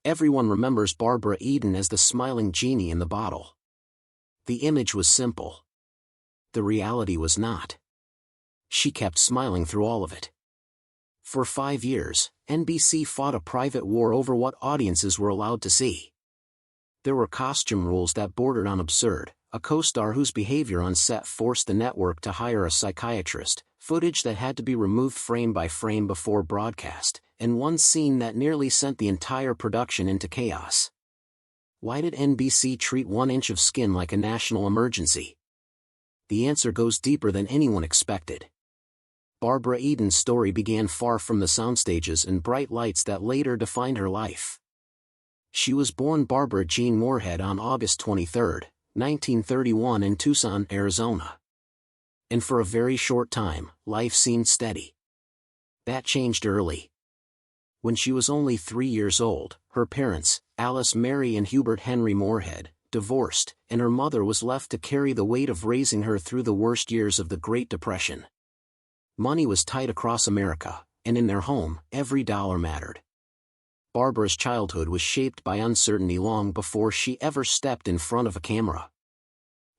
Everyone remembers Barbara Eden as the smiling genie in the bottle. The image was simple. The reality was not. She kept smiling through all of it. For 5 years, NBC fought a private war over what audiences were allowed to see. There were costume rules that bordered on absurd, a co-star whose behavior on set forced the network to hire a psychiatrist, footage that had to be removed frame by frame before broadcast, and one scene that nearly sent the entire production into chaos. Why did NBC treat 1 inch of skin like a national emergency? The answer goes deeper than anyone expected. Barbara Eden's story began far from the soundstages and bright lights that later defined her life. She was born Barbara Jean Moorhead on August 23, 1931 in Tucson, Arizona. And for a very short time, life seemed steady. That changed early. When she was only 3 years old, her parents, Alice Mary and Hubert Henry Moorhead, divorced, and her mother was left to carry the weight of raising her through the worst years of the Great Depression. Money was tight across America, and in their home, every dollar mattered. Barbara's childhood was shaped by uncertainty long before she ever stepped in front of a camera.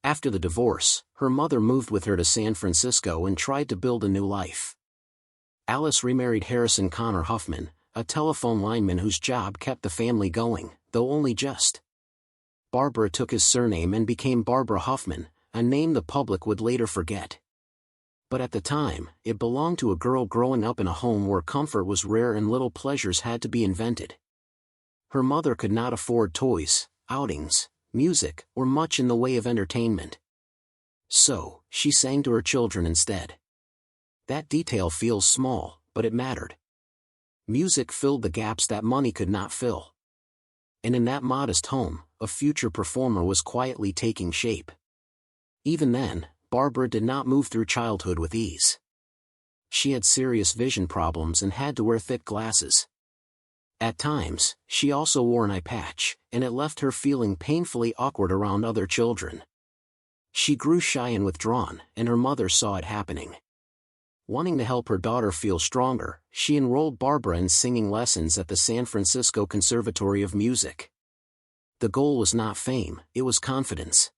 After the divorce, her mother moved with her to San Francisco and tried to build a new life. Alice remarried Harrison Connor Huffman, a telephone lineman whose job kept the family going, though only just. Barbara took his surname and became Barbara Huffman, a name the public would later forget. But at the time, it belonged to a girl growing up in a home where comfort was rare and little pleasures had to be invented. Her mother could not afford toys, outings, music, or much in the way of entertainment. So, she sang to her children instead. That detail feels small, but it mattered. Music filled the gaps that money could not fill. And in that modest home, a future performer was quietly taking shape. Even then, Barbara did not move through childhood with ease. She had serious vision problems and had to wear thick glasses. At times, she also wore an eye patch, and it left her feeling painfully awkward around other children. She grew shy and withdrawn, and her mother saw it happening. Wanting to help her daughter feel stronger, she enrolled Barbara in singing lessons at the San Francisco Conservatory of Music. The goal was not fame, it was confidence.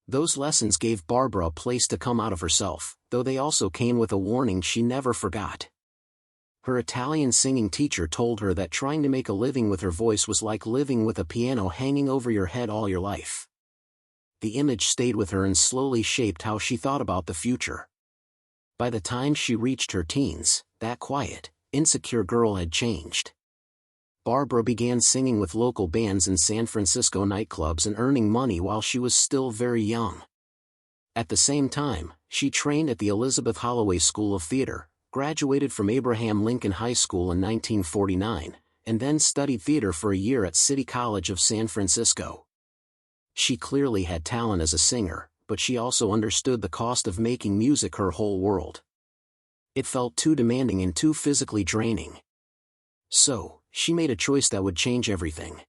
Those lessons gave Barbara a place to come out of herself, though they also came with a warning she never forgot. Her Italian singing teacher told her that trying to make a living with her voice was like living with a piano hanging over your head all your life. The image stayed with her and slowly shaped how she thought about the future. By the time she reached her teens, that quiet, insecure girl had changed. Barbara began singing with local bands in San Francisco nightclubs and earning money while she was still very young. At the same time, she trained at the Elizabeth Holloway School of Theater, graduated from Abraham Lincoln High School in 1949, and then studied theater for a year at City College of San Francisco. She clearly had talent as a singer, but she also understood the cost of making music her whole world. It felt too demanding and too physically draining. So, she made a choice that would change everything.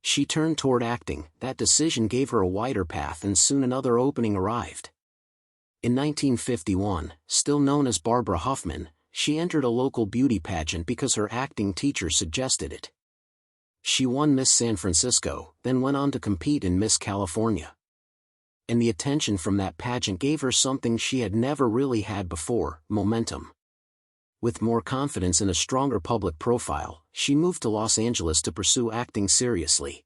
She turned toward acting. That decision gave her a wider path, and soon another opening arrived. In 1951, still known as Barbara Huffman, she entered a local beauty pageant because her acting teacher suggested it. She won Miss San Francisco, then went on to compete in Miss California. And the attention from that pageant gave her something she had never really had before: momentum. With more confidence and a stronger public profile, she moved to Los Angeles to pursue acting seriously.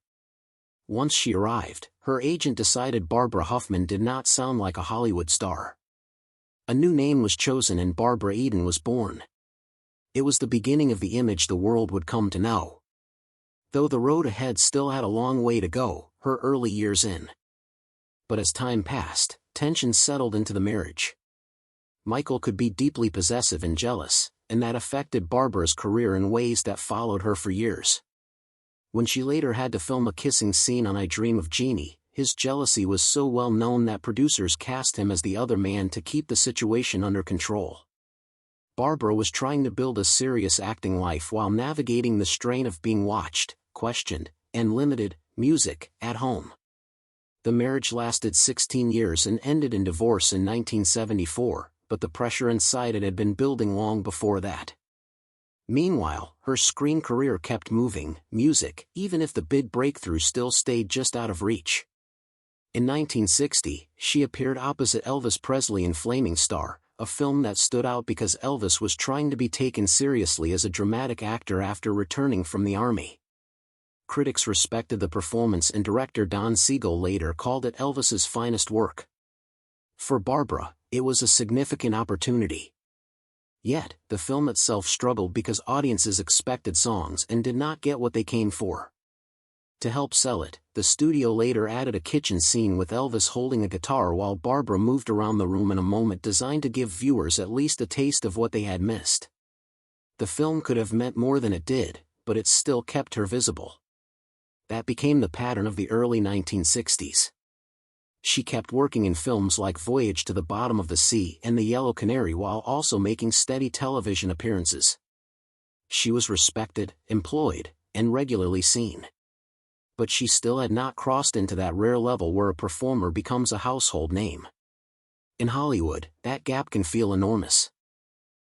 Once she arrived, her agent decided Barbara Huffman did not sound like a Hollywood star. A new name was chosen and Barbara Eden was born. It was the beginning of the image the world would come to know. Though the road ahead still had a long way to go, her early years in. But as time passed, tension settled into the marriage. Michael could be deeply possessive and jealous, and that affected Barbara's career in ways that followed her for years. When she later had to film a kissing scene on I Dream of Jeannie, his jealousy was so well known that producers cast him as the other man to keep the situation under control. Barbara was trying to build a serious acting life while navigating the strain of being watched, questioned, and limited music at home. The marriage lasted 16 years and ended in divorce in 1974. But the pressure inside it had been building long before that. Meanwhile, her screen career kept moving, music, even if the big breakthrough still stayed just out of reach. In 1960, she appeared opposite Elvis Presley in Flaming Star, a film that stood out because Elvis was trying to be taken seriously as a dramatic actor after returning from the army. Critics respected the performance and director Don Siegel later called it Elvis's finest work. For Barbara, it was a significant opportunity. Yet, the film itself struggled because audiences expected songs and did not get what they came for. To help sell it, the studio later added a kitchen scene with Elvis holding a guitar while Barbara moved around the room in a moment designed to give viewers at least a taste of what they had missed. The film could have meant more than it did, but it still kept her visible. That became the pattern of the early 1960s. She kept working in films like Voyage to the Bottom of the Sea and The Yellow Canary while also making steady television appearances. She was respected, employed, and regularly seen. But she still had not crossed into that rare level where a performer becomes a household name. In Hollywood, that gap can feel enormous.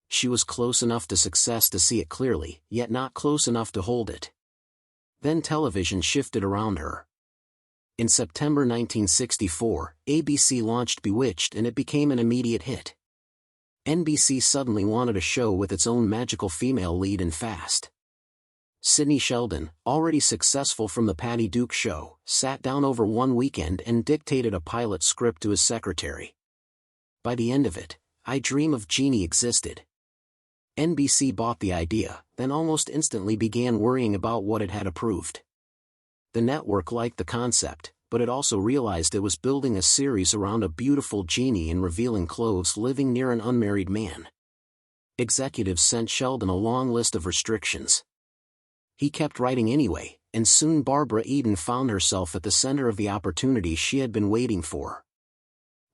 She was close enough to success to see it clearly, yet not close enough to hold it. Then television shifted around her. In September 1964, ABC launched Bewitched and it became an immediate hit. NBC suddenly wanted a show with its own magical female lead and fast. Sidney Sheldon, already successful from The Patty Duke Show, sat down over one weekend and dictated a pilot script to his secretary. By the end of it, I Dream of Jeannie existed. NBC bought the idea, then almost instantly began worrying about what it had approved. The network liked the concept, but it also realized it was building a series around a beautiful Jeannie in revealing clothes living near an unmarried man. Executives sent Sheldon a long list of restrictions. He kept writing anyway, and soon Barbara Eden found herself at the center of the opportunity she had been waiting for.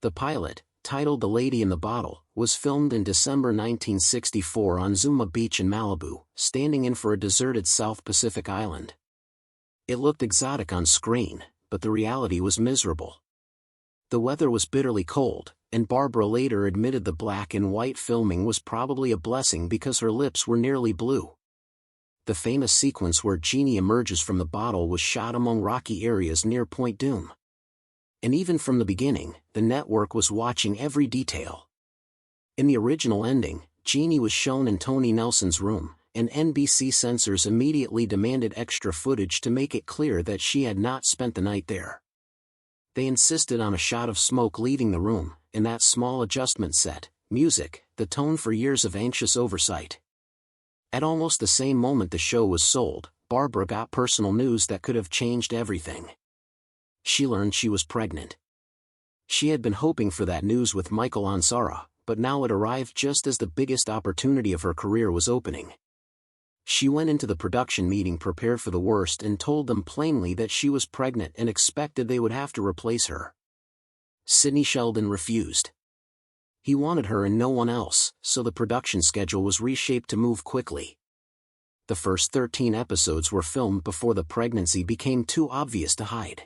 The pilot, titled The Lady in the Bottle, was filmed in December 1964 on Zuma Beach in Malibu, standing in for a deserted South Pacific island. It looked exotic on screen, but the reality was miserable. The weather was bitterly cold, and Barbara later admitted the black and white filming was probably a blessing because her lips were nearly blue. The famous sequence where Jeannie emerges from the bottle was shot among rocky areas near Point Dume. And even from the beginning, the network was watching every detail. In the original ending, Jeannie was shown in Tony Nelson's room, and NBC censors immediately demanded extra footage to make it clear that she had not spent the night there. They insisted on a shot of smoke leaving the room, and that small adjustment set music the tone for years of anxious oversight. At almost the same moment the show was sold, Barbara got personal news that could have changed everything. She learned she was pregnant. She had been hoping for that news with Michael Ansara, but now it arrived just as the biggest opportunity of her career was opening. She went into the production meeting prepared for the worst and told them plainly that she was pregnant and expected they would have to replace her. Sidney Sheldon refused. He wanted her and no one else, so the production schedule was reshaped to move quickly. The first 13 episodes were filmed before the pregnancy became too obvious to hide.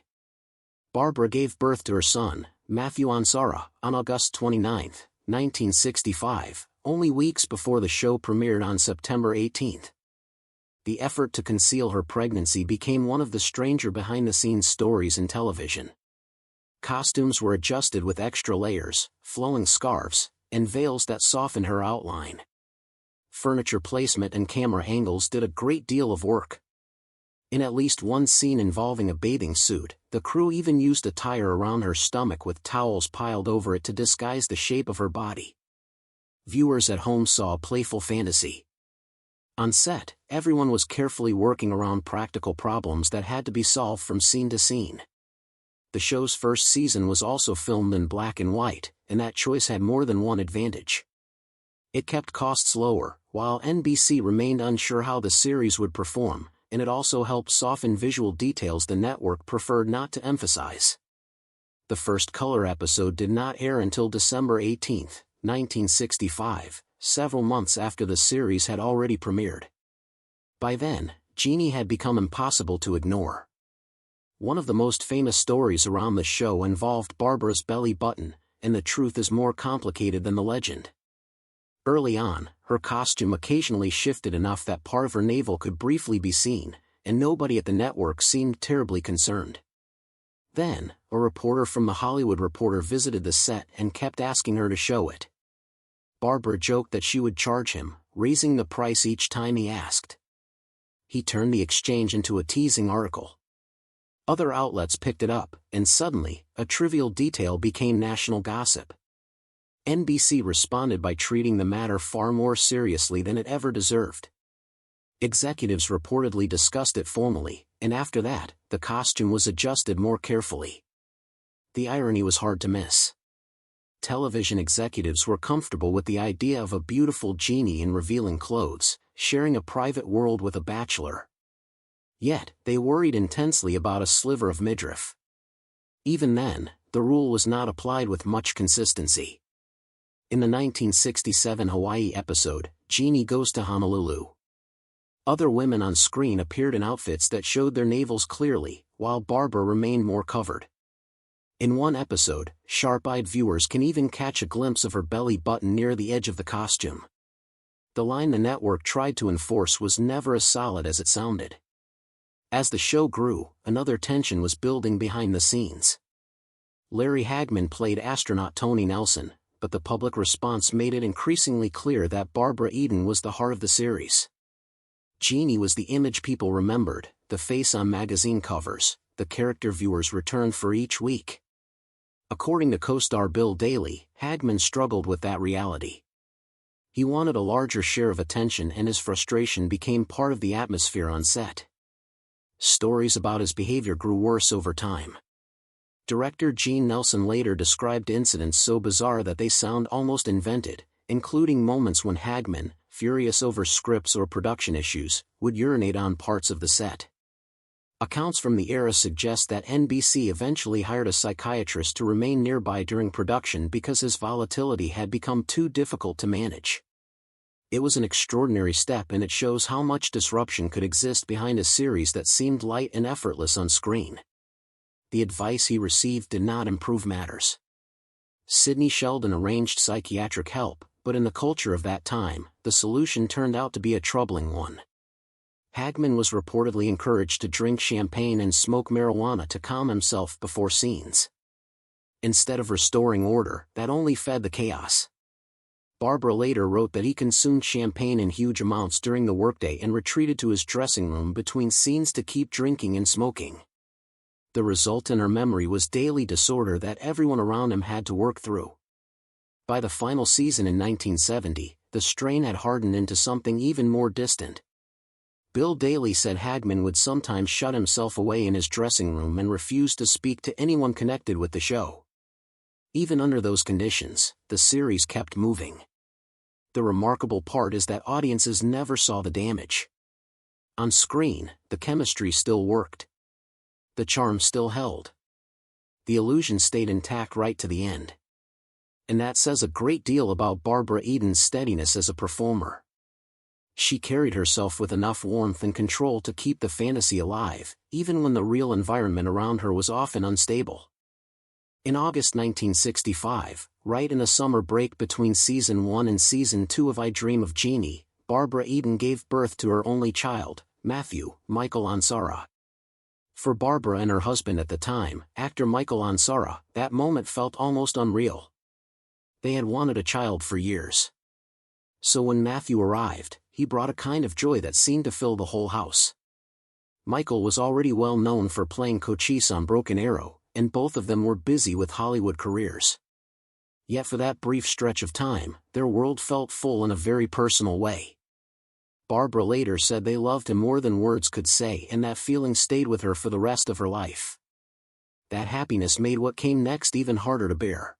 Barbara gave birth to her son, Matthew Ansara, on August 29, 1965, only weeks before the show premiered on September 18. The effort to conceal her pregnancy became one of the stranger behind-the-scenes stories in television. Costumes were adjusted with extra layers, flowing scarves, and veils that softened her outline. Furniture placement and camera angles did a great deal of work. In at least one scene involving a bathing suit, the crew even used a tire around her stomach with towels piled over it to disguise the shape of her body. Viewers at home saw a playful fantasy. On set, everyone was carefully working around practical problems that had to be solved from scene to scene. The show's first season was also filmed in black and white, and that choice had more than one advantage. It kept costs lower, while NBC remained unsure how the series would perform, and it also helped soften visual details the network preferred not to emphasize. The first color episode did not air until December 18, 1965, several months after the series had already premiered. By then, Jeannie had become impossible to ignore. One of the most famous stories around the show involved Barbara's belly button, and the truth is more complicated than the legend. Early on, her costume occasionally shifted enough that part of her navel could briefly be seen, and nobody at the network seemed terribly concerned. Then, a reporter from The Hollywood Reporter visited the set and kept asking her to show it. Barbara joked that she would charge him, raising the price each time he asked. He turned the exchange into a teasing article. Other outlets picked it up, and suddenly, a trivial detail became national gossip. NBC responded by treating the matter far more seriously than it ever deserved. Executives reportedly discussed it formally, and after that, the costume was adjusted more carefully. The irony was hard to miss. Television executives were comfortable with the idea of a beautiful Jeannie in revealing clothes, sharing a private world with a bachelor. Yet, they worried intensely about a sliver of midriff. Even then, the rule was not applied with much consistency. In the 1967 Hawaii episode, Jeannie Goes to Honolulu, other women on screen appeared in outfits that showed their navels clearly, while Barbara remained more covered. In one episode, sharp-eyed viewers can even catch a glimpse of her belly button near the edge of the costume. The line the network tried to enforce was never as solid as it sounded. As the show grew, another tension was building behind the scenes. Larry Hagman played astronaut Tony Nelson, but the public response made it increasingly clear that Barbara Eden was the heart of the series. Jeannie was the image people remembered, the face on magazine covers, the character viewers returned for each week. According to co-star Bill Daly, Hagman struggled with that reality. He wanted a larger share of attention, and his frustration became part of the atmosphere on set. Stories about his behavior grew worse over time. Director Gene Nelson later described incidents so bizarre that they sound almost invented, including moments when Hagman, furious over scripts or production issues, would urinate on parts of the set. Accounts from the era suggest that NBC eventually hired a psychiatrist to remain nearby during production because his volatility had become too difficult to manage. It was an extraordinary step, and it shows how much disruption could exist behind a series that seemed light and effortless on screen. The advice he received did not improve matters. Sidney Sheldon arranged psychiatric help, but in the culture of that time, the solution turned out to be a troubling one. Hagman was reportedly encouraged to drink champagne and smoke marijuana to calm himself before scenes. Instead of restoring order, that only fed the chaos. Barbara later wrote that he consumed champagne in huge amounts during the workday and retreated to his dressing room between scenes to keep drinking and smoking. The result in her memory was daily disorder that everyone around him had to work through. By the final season in 1970, the strain had hardened into something even more distant. Bill Daly said Hagman would sometimes shut himself away in his dressing room and refuse to speak to anyone connected with the show. Even under those conditions, the series kept moving. The remarkable part is that audiences never saw the damage. On screen, the chemistry still worked. The charm still held. The illusion stayed intact right to the end. And that says a great deal about Barbara Eden's steadiness as a performer. She carried herself with enough warmth and control to keep the fantasy alive, even when the real environment around her was often unstable. In August 1965, right in the summer break between Season 1 and Season 2 of I Dream of Jeannie, Barbara Eden gave birth to her only child, Matthew Michael Ansara. For Barbara and her husband at the time, actor Michael Ansara, that moment felt almost unreal. They had wanted a child for years. So when Matthew arrived, he brought a kind of joy that seemed to fill the whole house. Michael was already well known for playing Cochise on Broken Arrow, and both of them were busy with Hollywood careers. Yet for that brief stretch of time, their world felt full in a very personal way. Barbara later said they loved him more than words could say, and that feeling stayed with her for the rest of her life. That happiness made what came next even harder to bear.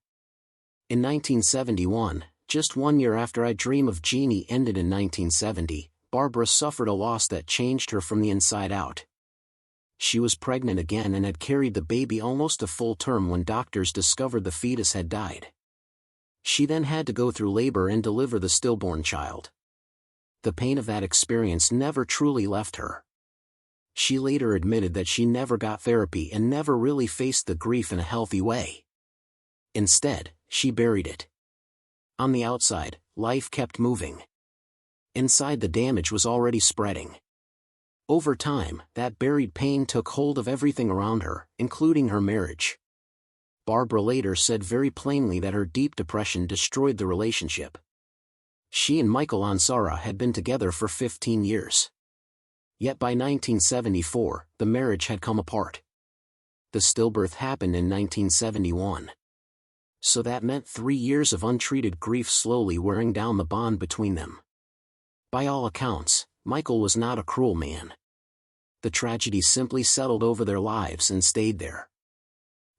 In 1971, just 1 year after I Dream of Jeannie ended in 1970, Barbara suffered a loss that changed her from the inside out. She was pregnant again and had carried the baby almost a full term when doctors discovered the fetus had died. She then had to go through labor and deliver the stillborn child. The pain of that experience never truly left her. She later admitted that she never got therapy and never really faced the grief in a healthy way. Instead, she buried it. On the outside, life kept moving. Inside, the damage was already spreading. Over time, that buried pain took hold of everything around her, including her marriage. Barbara later said very plainly that her deep depression destroyed the relationship. She and Michael Ansara had been together for 15 years. Yet by 1974, the marriage had come apart. The stillbirth happened in 1971. So that meant 3 years of untreated grief slowly wearing down the bond between them. By all accounts, Michael was not a cruel man. The tragedy simply settled over their lives and stayed there.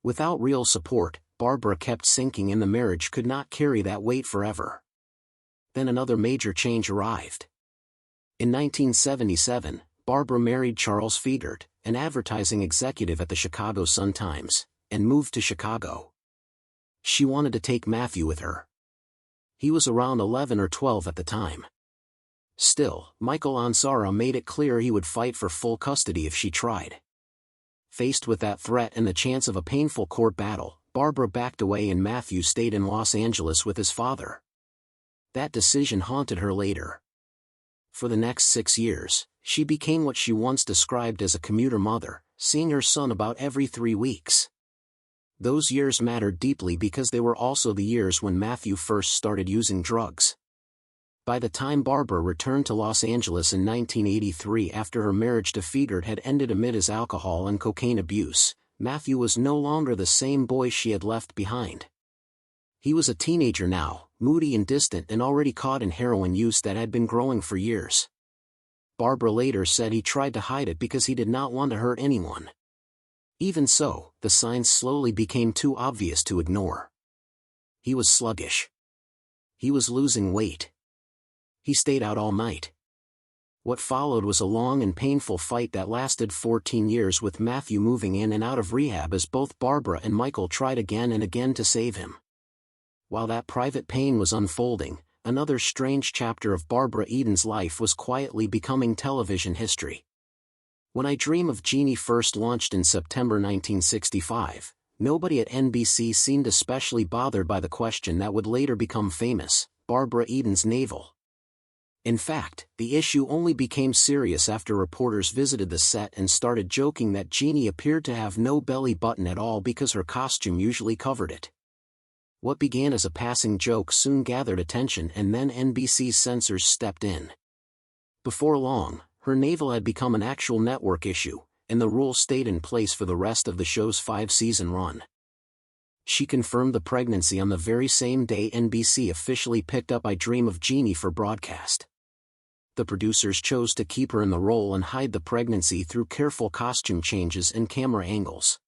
Without real support, Barbara kept sinking and the marriage could not carry that weight forever. Then another major change arrived. In 1977, Barbara married Charles Fiegert, an advertising executive at the Chicago Sun-Times, and moved to Chicago. She wanted to take Matthew with her. He was around 11 or 12 at the time. Still, Michael Ansara made it clear he would fight for full custody if she tried. Faced with that threat and the chance of a painful court battle, Barbara backed away and Matthew stayed in Los Angeles with his father. That decision haunted her later. For the next 6 years, she became what she once described as a commuter mother, seeing her son about every 3 weeks. Those years mattered deeply because they were also the years when Matthew first started using drugs. By the time Barbara returned to Los Angeles in 1983 after her marriage to Fiegert had ended amid his alcohol and cocaine abuse, Matthew was no longer the same boy she had left behind. He was a teenager now, moody and distant and already caught in heroin use that had been growing for years. Barbara later said he tried to hide it because he did not want to hurt anyone. Even so, the signs slowly became too obvious to ignore. He was sluggish. He was losing weight. He stayed out all night. What followed was a long and painful fight that lasted 14 years with Matthew moving in and out of rehab as both Barbara and Michael tried again and again to save him. While that private pain was unfolding, another strange chapter of Barbara Eden's life was quietly becoming television history. When I Dream of Jeannie first launched in September 1965, nobody at NBC seemed especially bothered by the question that would later become famous: Barbara Eden's navel. In fact, the issue only became serious after reporters visited the set and started joking that Jeannie appeared to have no belly button at all because her costume usually covered it. What began as a passing joke soon gathered attention and then NBC's censors stepped in. Before long, her navel had become an actual network issue, and the rule stayed in place for the rest of the show's 5-season run. She confirmed the pregnancy on the very same day NBC officially picked up I Dream of Jeannie for broadcast. The producers chose to keep her in the role and hide the pregnancy through careful costume changes and camera angles.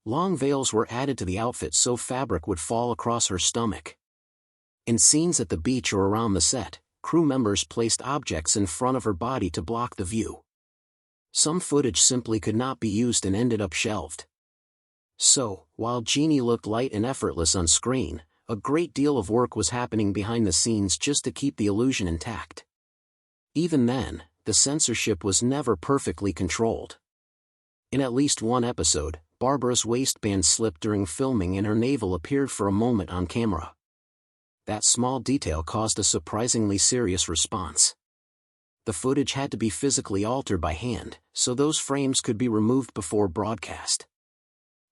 Long veils were added to the outfit so fabric would fall across her stomach. In scenes at the beach or around the set, crew members placed objects in front of her body to block the view. Some footage simply could not be used and ended up shelved. So, while Jeannie looked light and effortless on screen, a great deal of work was happening behind the scenes just to keep the illusion intact. Even then, the censorship was never perfectly controlled. In at least one episode, Barbara's waistband slipped during filming and her navel appeared for a moment on camera. That small detail caused a surprisingly serious response. The footage had to be physically altered by hand, so those frames could be removed before broadcast.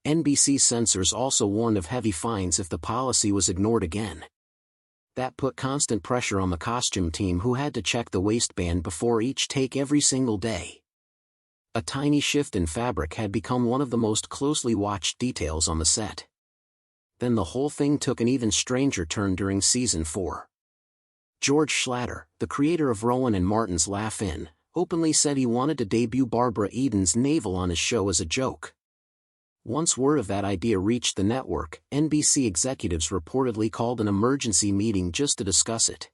NBC censors also warned of heavy fines if the policy was ignored again. That put constant pressure on the costume team, who had to check the waistband before each take every single day. A tiny shift in fabric had become one of the most closely watched details on the set. Then the whole thing took an even stranger turn during season 4. George Schlatter, the creator of Rowan and Martin's Laugh-In, openly said he wanted to debut Barbara Eden's navel on his show as a joke. Once word of that idea reached the network, NBC executives reportedly called an emergency meeting just to discuss it.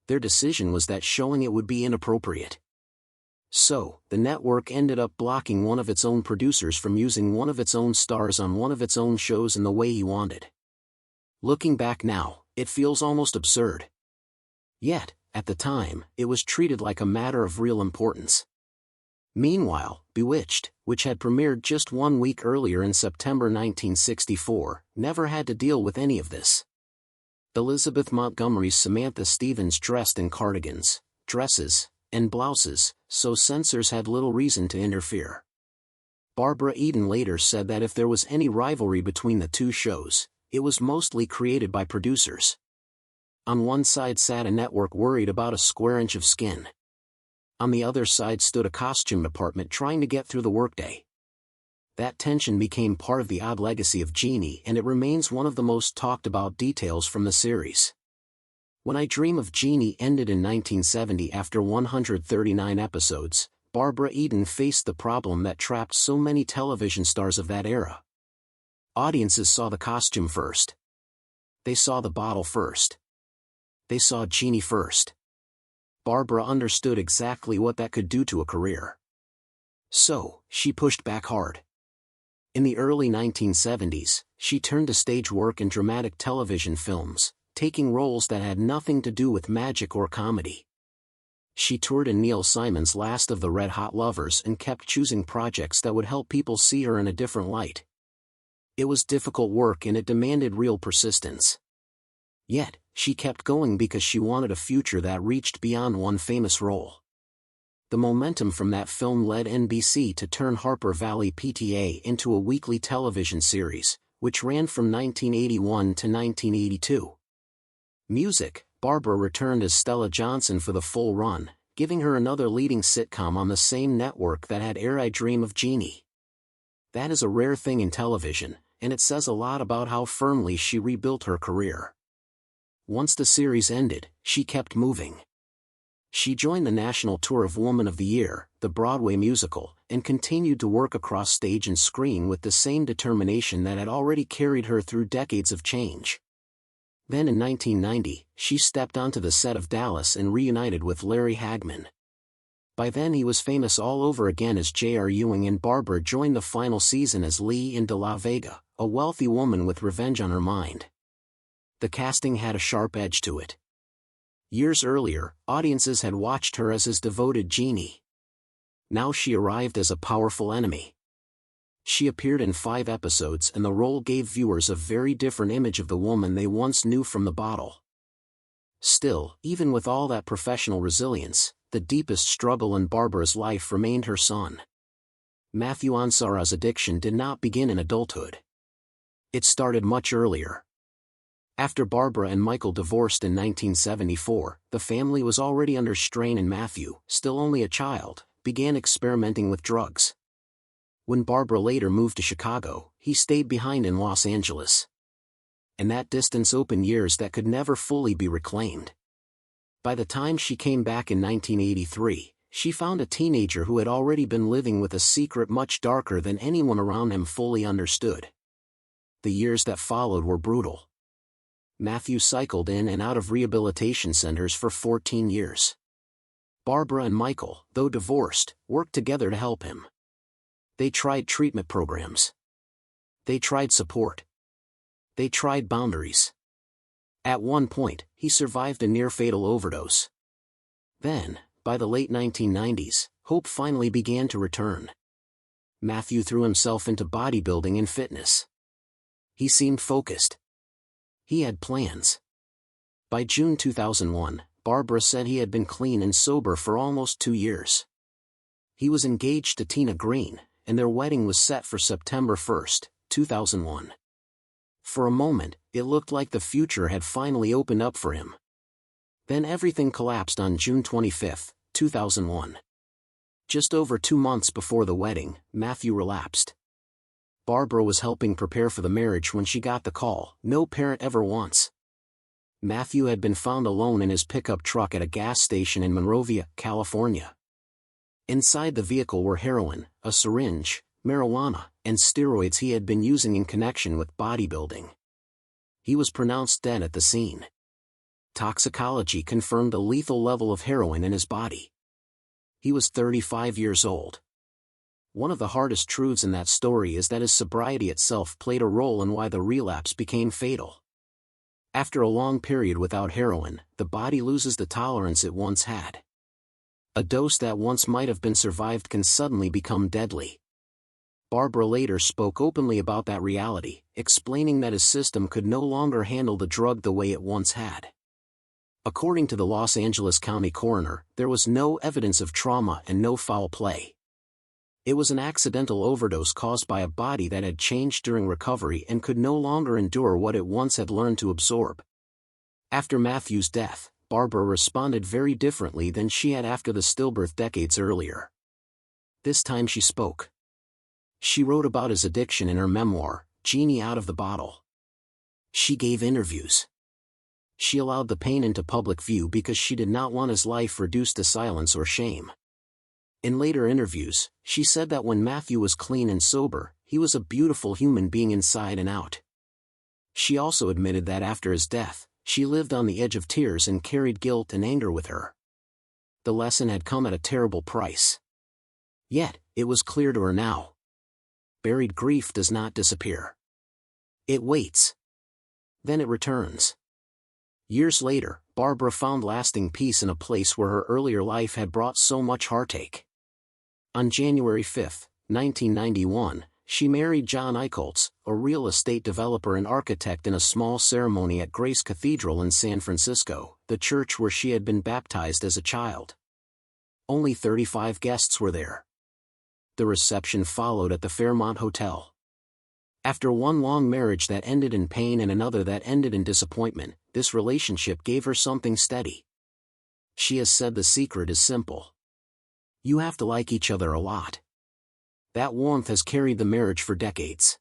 Their decision was that showing it would be inappropriate. So, the network ended up blocking one of its own producers from using one of its own stars on one of its own shows in the way he wanted. Looking back now, it feels almost absurd. Yet, at the time, it was treated like a matter of real importance. Meanwhile, Bewitched, which had premiered just 1 week earlier in September 1964, never had to deal with any of this. Elizabeth Montgomery's Samantha Stevens dressed in cardigans, dresses, and blouses, so censors had little reason to interfere. Barbara Eden later said that if there was any rivalry between the two shows, it was mostly created by producers. On one side sat a network worried about a square inch of skin. On the other side stood a costume department trying to get through the workday. That tension became part of the odd legacy of Jeannie, and it remains one of the most talked about details from the series. When I Dream of Jeannie ended in 1970 after 139 episodes, Barbara Eden faced the problem that trapped so many television stars of that era. Audiences saw the costume first. They saw the bottle first. They saw Jeannie first. Barbara understood exactly what that could do to a career. So, she pushed back hard. In the early 1970s, she turned to stage work and dramatic television films, taking roles that had nothing to do with magic or comedy. She toured in Neil Simon's Last of the Red Hot Lovers and kept choosing projects that would help people see her in a different light. It was difficult work and it demanded real persistence. Yet, she kept going because she wanted a future that reached beyond one famous role. The momentum from that film led NBC to turn Harper Valley PTA into a weekly television series, which ran from 1981 to 1982. Music: Barbara returned as Stella Johnson for the full run, giving her another leading sitcom on the same network that had aired I Dream of Jeannie. That is a rare thing in television, and it says a lot about how firmly she rebuilt her career. Once the series ended, she kept moving. She joined the national tour of Woman of the Year, the Broadway musical, and continued to work across stage and screen with the same determination that had already carried her through decades of change. Then in 1990, she stepped onto the set of Dallas and reunited with Larry Hagman. By then he was famous all over again as J.R. Ewing, and Barbara joined the final season as Lee in De La Vega, a wealthy woman with revenge on her mind. The casting had a sharp edge to it. Years earlier, audiences had watched her as his devoted Jeannie. Now she arrived as a powerful enemy. She appeared in 5 episodes and the role gave viewers a very different image of the woman they once knew from the bottle. Still, even with all that professional resilience, the deepest struggle in Barbara's life remained her son. Matthew Ansara's addiction did not begin in adulthood. It started much earlier. After Barbara and Michael divorced in 1974, the family was already under strain and Matthew, still only a child, began experimenting with drugs. When Barbara later moved to Chicago, he stayed behind in Los Angeles. And that distance opened years that could never fully be reclaimed. By the time she came back in 1983, she found a teenager who had already been living with a secret much darker than anyone around him fully understood. The years that followed were brutal. Matthew cycled in and out of rehabilitation centers for 14 years. Barbara and Michael, though divorced, worked together to help him. They tried treatment programs. They tried support. They tried boundaries. At one point, he survived a near-fatal overdose. Then, by the late 1990s, hope finally began to return. Matthew threw himself into bodybuilding and fitness. He seemed focused. He had plans. By June 2001, Barbara said he had been clean and sober for almost 2 years. He was engaged to Tina Green, and their wedding was set for September 1, 2001. For a moment, it looked like the future had finally opened up for him. Then everything collapsed on June 25, 2001. Just over 2 months before the wedding, Matthew relapsed. Barbara was helping prepare for the marriage when she got the call, "No parent ever wants." Matthew had been found alone in his pickup truck at a gas station in Monrovia, California. Inside the vehicle were heroin, a syringe, marijuana, and steroids he had been using in connection with bodybuilding. He was pronounced dead at the scene. Toxicology confirmed a lethal level of heroin in his body. He was 35 years old. One of the hardest truths in that story is that his sobriety itself played a role in why the relapse became fatal. After a long period without heroin, the body loses the tolerance it once had. A dose that once might have been survived can suddenly become deadly. Barbara later spoke openly about that reality, explaining that his system could no longer handle the drug the way it once had. According to the Los Angeles County coroner, there was no evidence of trauma and no foul play. It was an accidental overdose caused by a body that had changed during recovery and could no longer endure what it once had learned to absorb. After Matthew's death, Barbara responded very differently than she had after the stillbirth decades earlier. This time she spoke. She wrote about his addiction in her memoir, Jeannie Out of the Bottle. She gave interviews. She allowed the pain into public view because she did not want his life reduced to silence or shame. In later interviews, she said that when Matthew was clean and sober, he was a beautiful human being inside and out. She also admitted that after his death, she lived on the edge of tears and carried guilt and anger with her. The lesson had come at a terrible price. Yet, it was clear to her now. Buried grief does not disappear. It waits. Then it returns. Years later, Barbara found lasting peace in a place where her earlier life had brought so much heartache. On January 5, 1991, she married John Eichholz, a real estate developer and architect, in a small ceremony at Grace Cathedral in San Francisco, the church where she had been baptized as a child. Only 35 guests were there. The reception followed at the Fairmont Hotel. After one long marriage that ended in pain and another that ended in disappointment, this relationship gave her something steady. She has said the secret is simple. You have to like each other a lot. That warmth has carried the marriage for decades.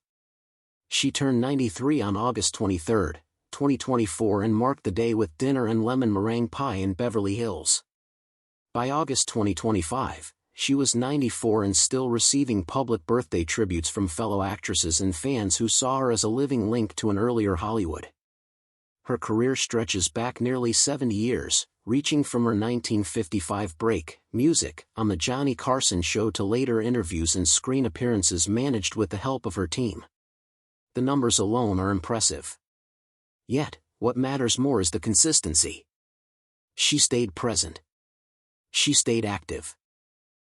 She turned 93 on August 23, 2024, and marked the day with dinner and lemon meringue pie in Beverly Hills. By August 2025, she was 94 and still receiving public birthday tributes from fellow actresses and fans who saw her as a living link to an earlier Hollywood. Her career stretches back nearly 70 years, reaching from her 1955 break, Music, on The Johnny Carson Show to later interviews and screen appearances managed with the help of her team. The numbers alone are impressive. Yet, what matters more is the consistency. She stayed present. She stayed active.